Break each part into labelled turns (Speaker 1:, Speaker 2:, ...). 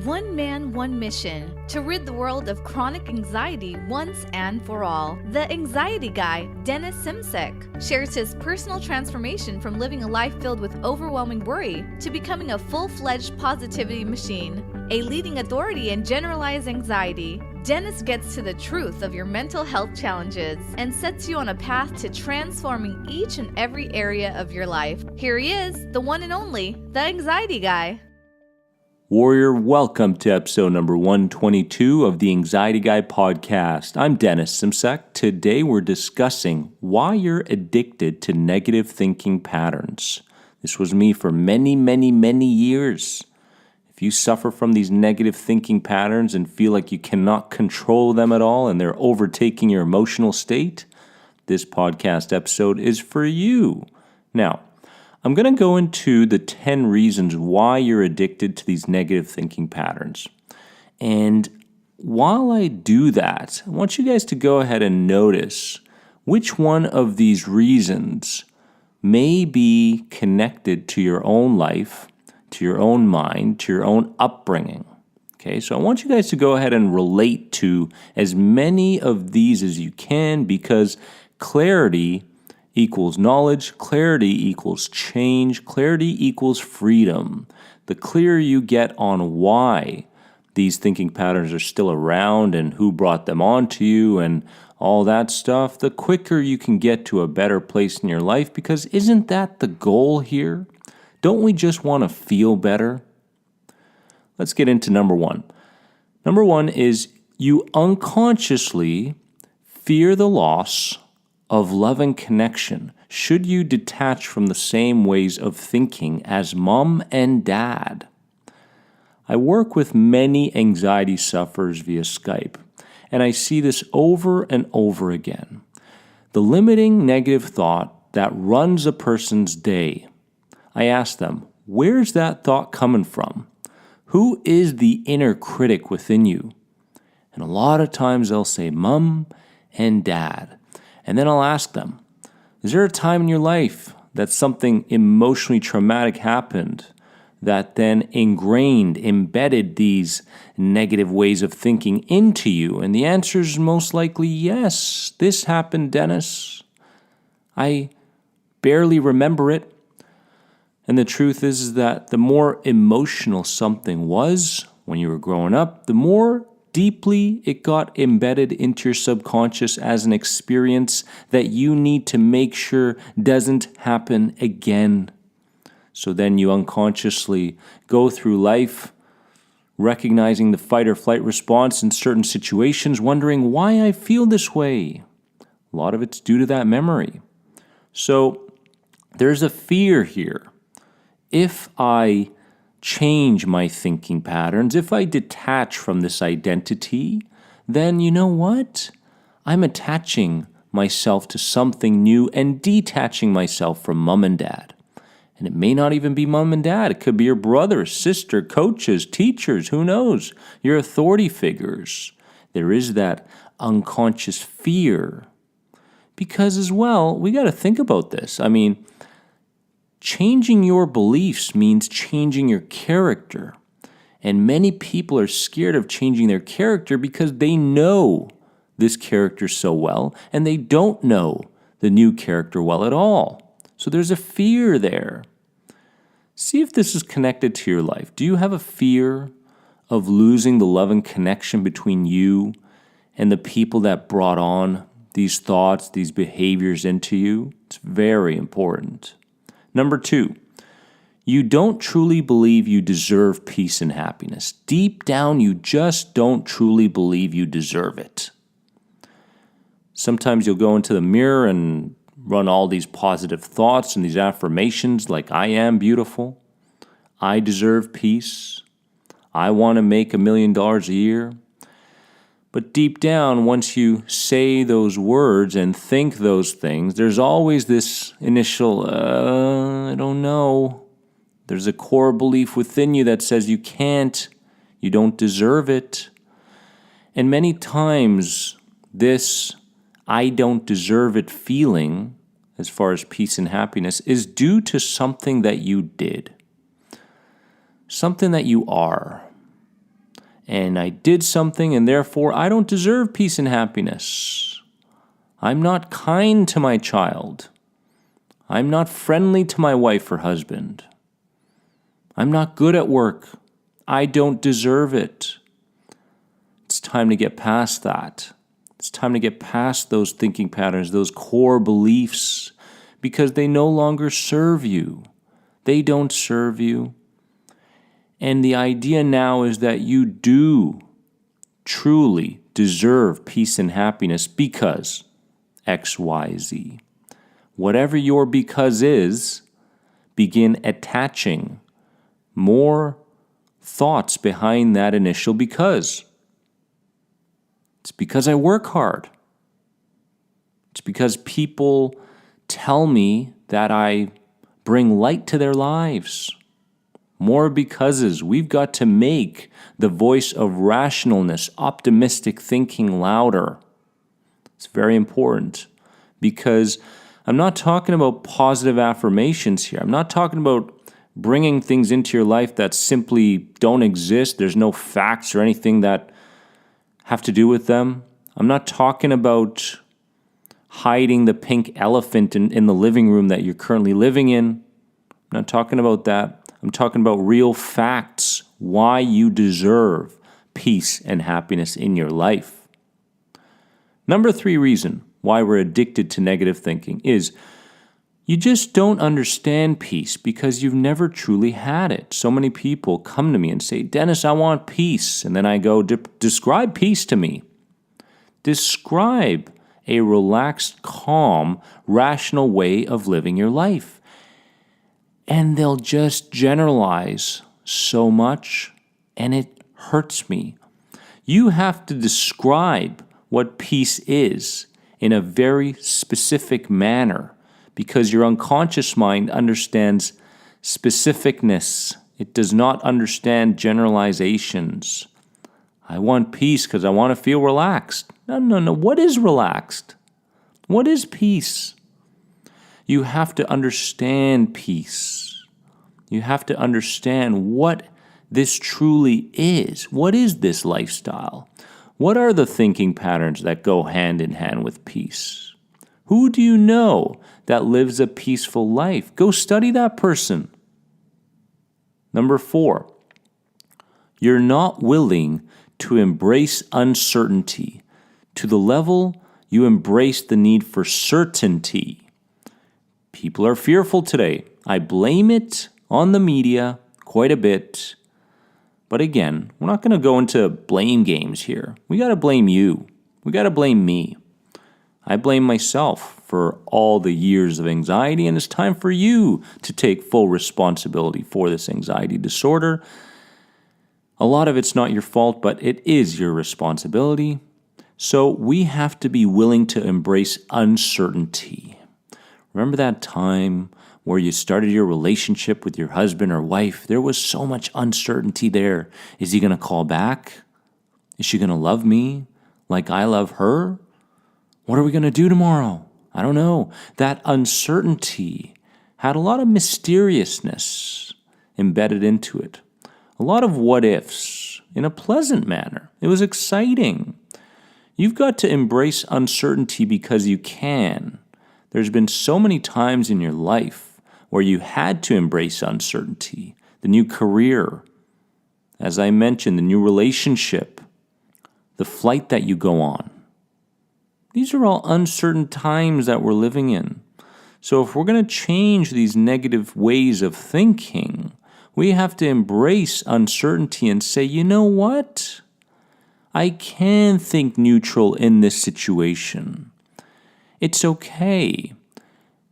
Speaker 1: One man, one mission, to rid the world of chronic anxiety once and for all. The anxiety guy, Dennis Simsek, shares his personal transformation from living a life filled with overwhelming worry to becoming a full-fledged positivity machine, a leading authority in generalized anxiety. Dennis gets to the truth of your mental health challenges and sets you on a path to transforming each and every area of your life. Here he is, the one and only, the anxiety guy.
Speaker 2: Warrior, welcome to episode number 122 of the Anxiety Guy podcast. I'm Dennis Simsek. Today we're discussing why you're addicted to negative thinking patterns. This was me for many years. If you suffer from these negative thinking patterns and feel like you cannot control them at all and they're overtaking your emotional state, this podcast episode is for you. Now, I'm going to go into the 10 reasons why you're addicted to these negative thinking patterns. And while I do that, I want you guys to go ahead and notice which one of these reasons may be connected to your own life, to your own mind, to your own upbringing. Okay, so I want you guys to go ahead and relate to as many of these as you can, because clarity equals knowledge, clarity equals change, clarity equals freedom. The clearer you get on why these thinking patterns are still around and who brought them on to you and all that stuff, the quicker you can get to a better place in your life, because isn't that the goal here? Don't we just want to feel better? Let's get into number one. Number one is you unconsciously fear the loss of love and connection should you detach from the same ways of thinking as mom and dad. I work with many anxiety sufferers via Skype, and I see this over and over again. The limiting negative thought that runs a person's day. I ask them, where's that thought coming from? Who is the inner critic within you? And a lot of times they'll say mom and dad. And then I'll ask them, is there a time in your life that something emotionally traumatic happened that then embedded these negative ways of thinking into you? And the answer is most likely yes. This happened, Dennis. I barely remember it. And the truth is that the more emotional something was when you were growing up, the more deeply it got embedded into your subconscious as an experience that you need to make sure doesn't happen again. So then you unconsciously go through life recognizing the fight or flight response in certain situations, wondering why I feel this way. A lot of it's due to that memory. So there's a fear here. If I change my thinking patterns, if I detach from this identity, then you know what? I'm attaching myself to something new and detaching myself from mom and dad. And it may not even be mom and dad. It could be your brother, sister, coaches, teachers, who knows? Your authority figures. There is that unconscious fear. Because as well, we got to think about this. I mean, changing your beliefs means changing your character. And many people are scared of changing their character because they know this character so well, and they don't know the new character well at all. So there's a fear there. See if this is connected to your life. Do you have a fear of losing the love and connection between you and the people that brought on these thoughts, these behaviors into you? It's very important. Number two, you don't truly believe you deserve peace and happiness. Deep down, you just don't truly believe you deserve it. Sometimes you'll go into the mirror and run all these positive thoughts and these affirmations like, I am beautiful, I deserve peace, I want to make $1 million a year. But deep down, once you say those words and think those things, there's always this initial, I don't know. There's a core belief within you that says you can't, you don't deserve it. And many times, this I don't deserve it feeling, as far as peace and happiness, is due to something that you did. Something that you are. and I did something, and therefore I don't deserve peace and happiness. I'm not kind to my child. I'm not friendly to my wife or husband. I'm not good at work. I don't deserve it. It's time to get past that. It's time to get past those thinking patterns, those core beliefs, because they no longer serve you. They don't serve you. And the idea now is that you do truly deserve peace and happiness because X, Y, Z. Whatever your because is, begin attaching more thoughts behind that initial because. It's because I work hard. It's because people tell me that I bring light to their lives. More becauses. We've got to make the voice of rationalness, optimistic thinking louder. It's very important because I'm not talking about positive affirmations here. I'm not talking about bringing things into your life that simply don't exist. There's no facts or anything that have to do with them. I'm not talking about hiding the pink elephant in the living room that you're currently living in. I'm not talking about that. I'm talking about real facts, why you deserve peace and happiness in your life. Number 3 reason why we're addicted to negative thinking is you just don't understand peace because you've never truly had it. So many people come to me and say, Dennis, I want peace. And then I go, describe peace to me. Describe a relaxed, calm, rational way of living your life. And they'll just generalize so much, and it hurts me. You have to describe what peace is in a very specific manner because your unconscious mind understands specificness. It does not understand generalizations. I want peace because I want to feel relaxed. No. What is relaxed? What is peace? You have to understand peace. You have to understand what this truly is. What is this lifestyle? What are the thinking patterns that go hand in hand with peace? Who do you know that lives a peaceful life? Go study that person. Number 4, you're not willing to embrace uncertainty to the level you embrace the need for certainty. People are fearful today. I blame it on the media quite a bit. But again, we're not going to go into blame games here. We got to blame you. We got to blame me. I blame myself for all the years of anxiety, and it's time for you to take full responsibility for this anxiety disorder. A lot of it's not your fault, but it is your responsibility. So we have to be willing to embrace uncertainty. Remember that time where you started your relationship with your husband or wife? There was so much uncertainty there. Is he going to call back? Is she going to love me like I love her? What are we going to do tomorrow? I don't know. That uncertainty had a lot of mysteriousness embedded into it. A lot of what ifs in a pleasant manner. It was exciting. You've got to embrace uncertainty because you can. There's been so many times in your life where you had to embrace uncertainty. The new career, as I mentioned, the new relationship, the flight that you go on. These are all uncertain times that we're living in. So if we're going to change these negative ways of thinking, we have to embrace uncertainty and say, you know what? I can think neutral in this situation. It's okay.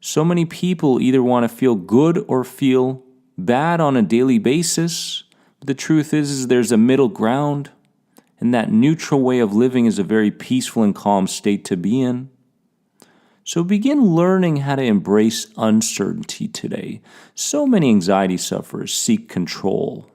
Speaker 2: So many people either want to feel good or feel bad on a daily basis. But the truth is there's a middle ground, and that neutral way of living is a very peaceful and calm state to be in. So begin learning how to embrace uncertainty today. So many anxiety sufferers seek control.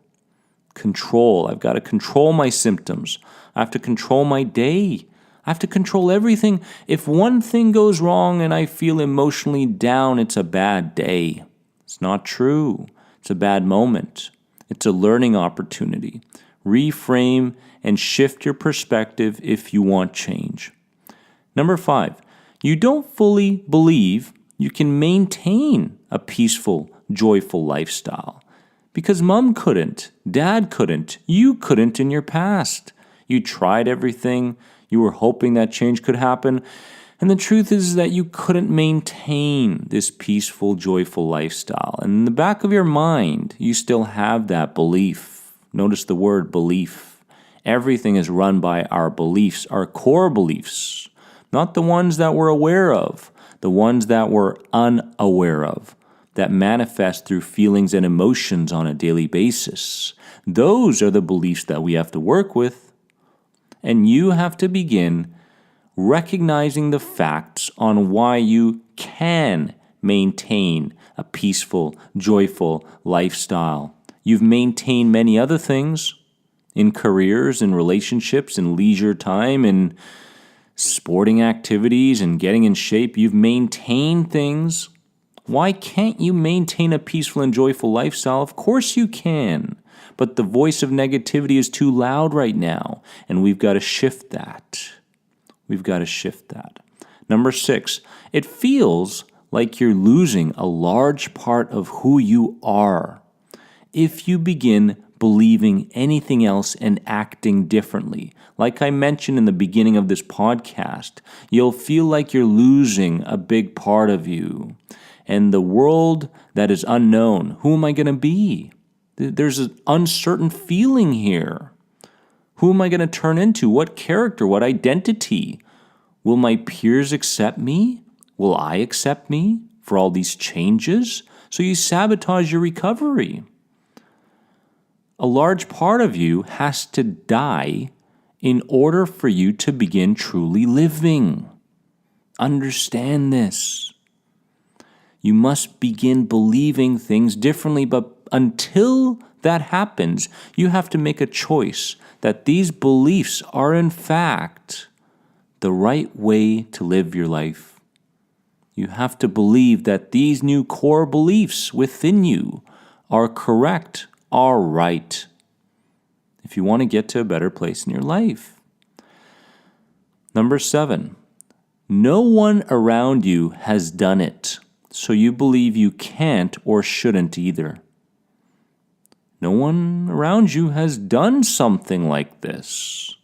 Speaker 2: Control. I've got to control my symptoms. I have to control my day. I have to control everything. If one thing goes wrong and I feel emotionally down, it's a bad day. It's not true. It's a bad moment. It's a learning opportunity. reframe, and shift your perspective if you want change. Number 5, you don't fully believe you can maintain a peaceful, joyful lifestyle. Because mom couldn't, dad couldn't, you couldn't in your past. You tried everything, you were hoping that change could happen, and the truth is that you couldn't maintain this peaceful, joyful lifestyle. And in the back of your mind, you still have that belief. Notice the word belief. Everything is run by our beliefs, our core beliefs, not the ones that we're aware of, the ones that we're unaware of, that manifest through feelings and emotions on a daily basis. Those are the beliefs that we have to work with. And you have to begin recognizing the facts on why you can maintain a peaceful, joyful lifestyle. You've maintained many other things in careers, in relationships, in leisure time, in sporting activities, and getting in shape. You've maintained things. Why can't you maintain a peaceful and joyful lifestyle? Of course you can. But the voice of negativity is too loud right now, and we've got to shift that. We've got to shift that. Number 6, it feels like you're losing a large part of who you are if you begin believing anything else and acting differently. Like I mentioned in the beginning of this podcast, you'll feel like you're losing a big part of you. And the world that is unknown, who am I going to be? There's an uncertain feeling here. Who am I going to turn into? What character? What identity? Will my peers accept me? Will I accept me for all these changes? So you sabotage your recovery. A large part of you has to die in order for you to begin truly living. Understand this. You must begin believing things differently, but until that happens, you have to make a choice that these beliefs are in fact the right way to live your life. You have to believe that these new core beliefs within you are correct, are right, if you want to get to a better place in your life. Number 7, no one around you has done it, so you believe you can't or shouldn't either. No one around you has done something like this,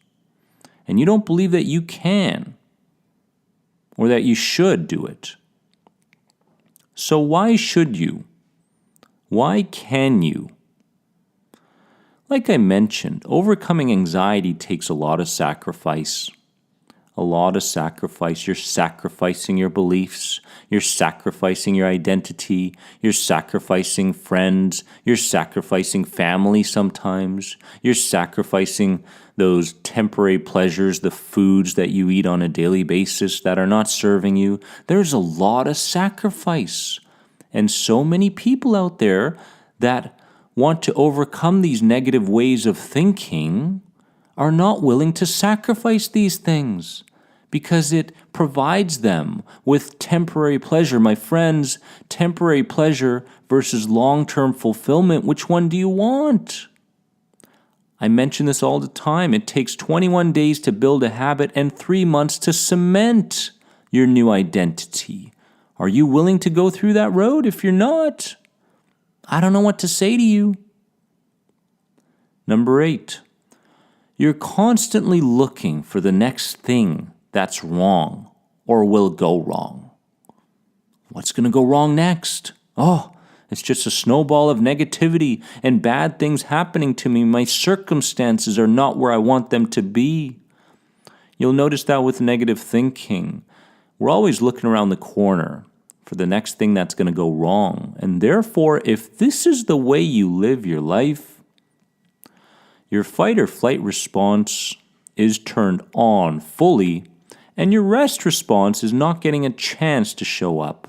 Speaker 2: and you don't believe that you can or that you should do it. So why should you? Why can you? Like I mentioned, overcoming anxiety takes a lot of sacrifice. A lot of sacrifice. You're sacrificing your beliefs. You're sacrificing your identity. You're sacrificing friends. You're sacrificing family sometimes. You're sacrificing those temporary pleasures, the foods that you eat on a daily basis that are not serving you. There's a lot of sacrifice. And so many people out there that want to overcome these negative ways of thinking are not willing to sacrifice these things because it provides them with temporary pleasure. My friends, temporary pleasure versus long-term fulfillment, which one do you want? I mention this all the time. It takes 21 days to build a habit and 3 months to cement your new identity. Are you willing to go through that road? If you're not, I don't know what to say to you. Number 8, you're constantly looking for the next thing that's wrong or will go wrong. What's going to go wrong next? Oh, it's just a snowball of negativity and bad things happening to me. My circumstances are not where I want them to be. You'll notice that with negative thinking. We're always looking around the corner for the next thing that's going to go wrong. And therefore, if this is the way you live your life, your fight or flight response is turned on fully, and your rest response is not getting a chance to show up.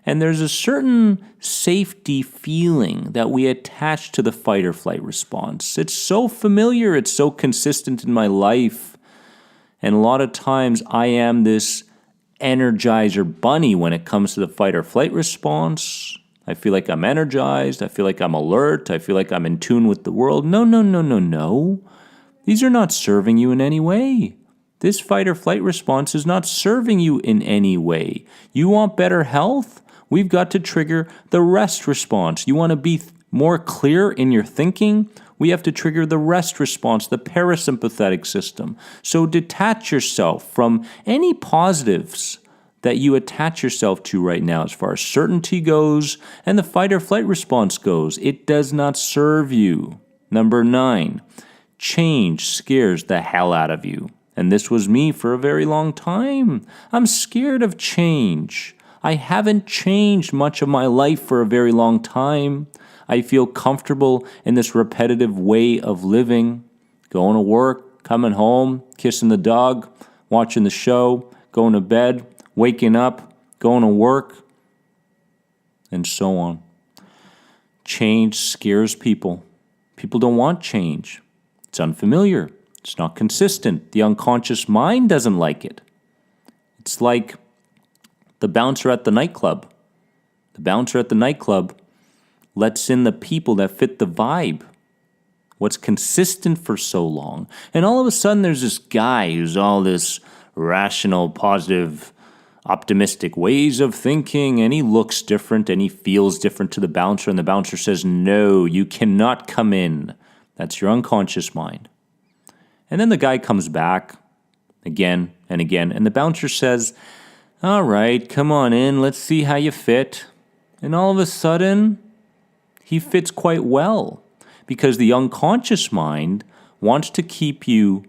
Speaker 2: And there's a certain safety feeling that we attach to the fight or flight response. It's so familiar, it's so consistent in my life. And a lot of times I am this energizer bunny when it comes to the fight or flight response. I feel like I'm energized. I feel like I'm alert. I feel like I'm in tune with the world. No, no, no, no, no. These are not serving you in any way. This fight or flight response is not serving you in any way. You want better health? We've got to trigger the rest response. You want to be more clear in your thinking? We have to trigger the rest response, the parasympathetic system. So detach yourself from any positives that you attach yourself to right now as far as certainty goes and the fight or flight response goes. It does not serve you. Number 9, change scares the hell out of you. And this was me for a very long time. I'm scared of change. I haven't changed much of my life for a very long time. I feel comfortable in this repetitive way of living, going to work, coming home, kissing the dog, watching the show, going to bed, waking up, going to work, and so on. Change scares people. People don't want change. It's unfamiliar. It's not consistent. The unconscious mind doesn't like it. It's like the bouncer at the nightclub. The bouncer at the nightclub lets in the people that fit the vibe. What's consistent for so long. And all of a sudden there's this guy who's all this rational, positive, optimistic ways of thinking, and he looks different and he feels different to the bouncer, and the bouncer says, no, you cannot come in. That's your unconscious mind. And then the guy comes back again and again, and the bouncer says, all right, come on in, let's see how you fit. And all of a sudden, he fits quite well because the unconscious mind wants to keep you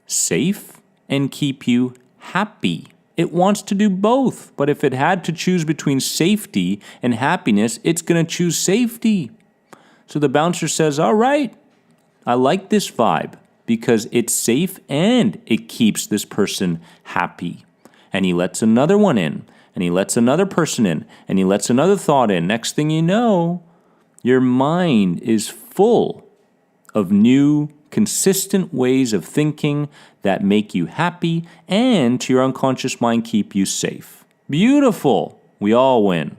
Speaker 2: safe and keep you happy. It wants to do both, but if it had to choose between safety and happiness, it's going to choose safety. So the bouncer says, all right, I like this vibe because it's safe and it keeps this person happy. And he lets another one in, and he lets another person in, and he lets another thought in. Next thing you know, your mind is full of new, consistent ways of thinking that make you happy and, to your unconscious mind, keep you safe. Beautiful. We all win.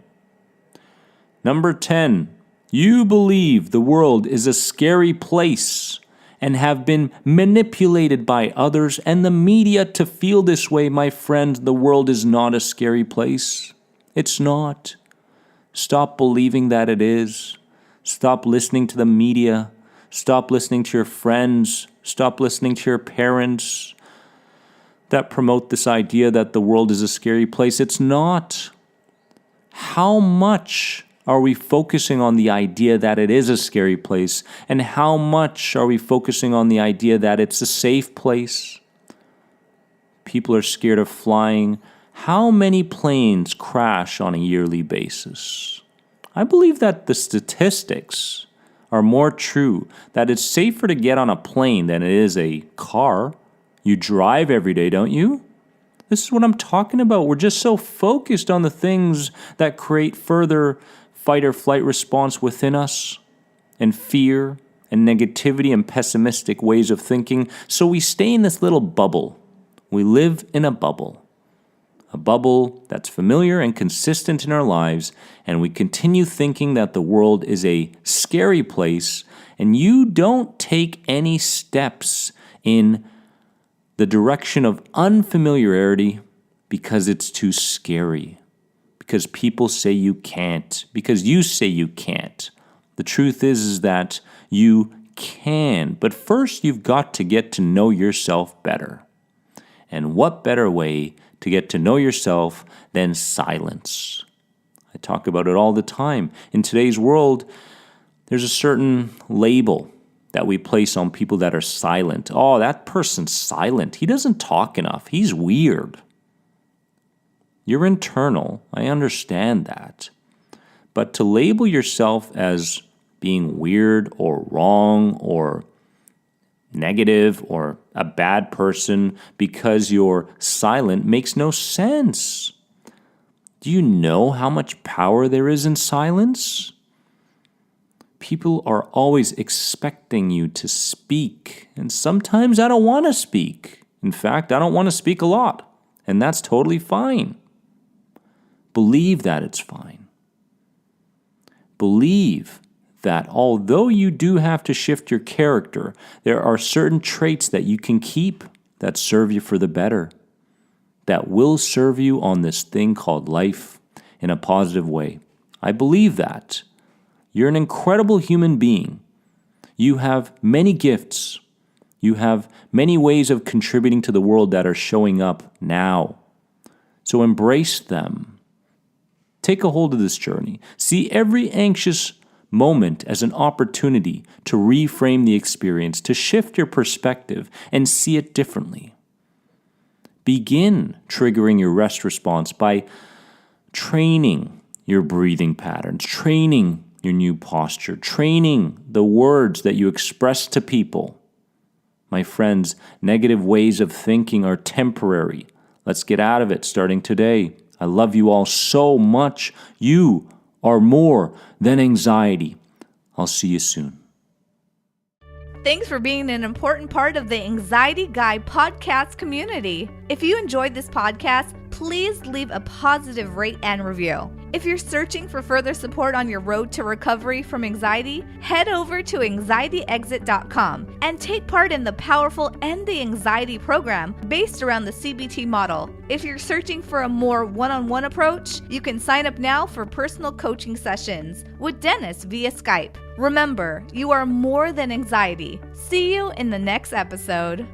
Speaker 2: Number 10, you believe the world is a scary place and have been manipulated by others and the media to feel this way. My friend, the world is not a scary place. It's not. Stop believing that it is. Stop listening to the media. Stop listening to your friends. Stop listening to your parents that promote this idea that the world is a scary place. It's not. How much are we focusing on the idea that it is a scary place? And how much are we focusing on the idea that it's a safe place? People are scared of flying. How many planes crash on a yearly basis? I believe that the statistics are more true, that it's safer to get on a plane than it is a car. You drive every day, don't you? This is what I'm talking about. We're just so focused on the things that create further fight or flight response within us, and fear and negativity and pessimistic ways of thinking. So we stay in this little bubble. We live in a bubble that's familiar and consistent in our lives, and we continue thinking that the world is a scary place, and you don't take any steps in the direction of unfamiliarity because it's too scary. Because people say you can't, because you say you can't. The truth is that you can, but first you've got to get to know yourself better. And what better way to get to know yourself than silence? I talk about it all the time. In today's world, there's a certain label that we place on people that are silent. Oh, that person's silent. He doesn't talk enough. He's weird. You're internal. I understand that. But to label yourself as being weird or wrong or negative or a bad person because you're silent makes no sense. Do you know how much power there is in silence? People are always expecting you to speak, and sometimes I don't want to speak. In fact, I don't want to speak a lot, and that's totally fine. Believe that it's fine. believe that although you do have to shift your character, there are certain traits that you can keep that serve you for the better, that will serve you on this thing called life in a positive way. I believe that. You're an incredible human being. You have many gifts. You have many ways of contributing to the world that are showing up now. So embrace them. Take a hold of this journey. See every anxious moment as an opportunity to reframe the experience, to shift your perspective and see it differently. Begin triggering your rest response by training your breathing patterns, training your new posture, training the words that you express to people. My friends, negative ways of thinking are temporary. Let's get out of it starting today. I love you all so much. You are more than anxiety. I'll see you soon.
Speaker 1: Thanks for being an important part of the Anxiety Guy podcast community. If you enjoyed this podcast, please leave a positive rate and review. If you're searching for further support on your road to recovery from anxiety, head over to anxietyexit.com and take part in the powerful End the Anxiety program based around the CBT model. If you're searching for a more one-on-one approach, you can sign up now for personal coaching sessions with Dennis via Skype. Remember, you are more than anxiety. See you in the next episode.